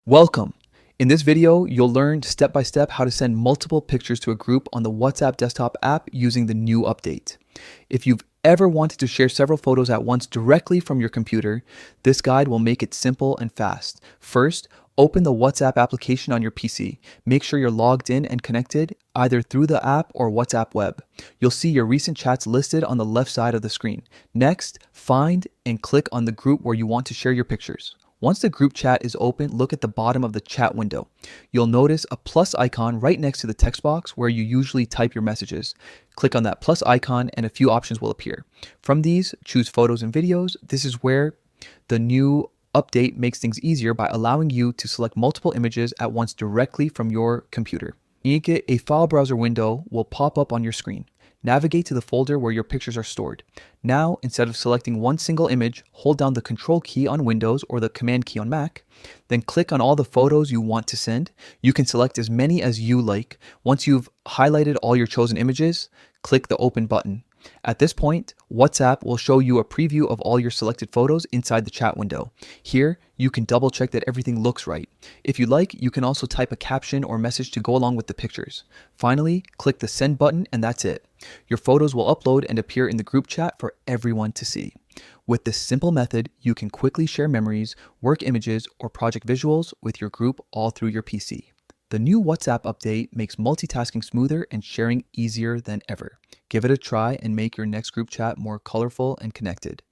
Welcome! In this video, you'll learn step by step how to send multiple pictures to a group on the WhatsApp desktop app using the new update. If you've ever wanted to share several photos at once directly from your computer, this guide will make it simple and fast. First, open the WhatsApp application on your PC. Make sure you're logged in and connected either through the app or WhatsApp web. You'll see your recent chats listed on the left side of the screen. Next, find and click on the group where you want to share your pictures. Once the group chat is open, look at the bottom of the chat window. You'll notice a plus icon right next to the text box where you usually type your messages. Click on that plus icon and a few options will appear. From these, choose photos and videos. This is where the new update makes things easier by allowing you to select multiple images at once directly from your computer. A file browser window will pop up on your screen. Navigate to the folder where your pictures are stored. Now, instead of selecting one single image, hold down the Control key on Windows or the Command key on Mac. Then click on all the photos you want to send. You can select as many as you like. Once you've highlighted all your chosen images, click the Open button. At this point, WhatsApp will show you a preview of all your selected photos inside the chat window. Here, you can double check that everything looks right. If you like, you can also type a caption or message to go along with the pictures. Finally, click the Send button and that's it. Your photos will upload and appear in the group chat for everyone to see. With this simple method, you can quickly share memories, work images, or project visuals with your group all through your PC. The new WhatsApp update makes multitasking smoother and sharing easier than ever. Give it a try and make your next group chat more colorful and connected.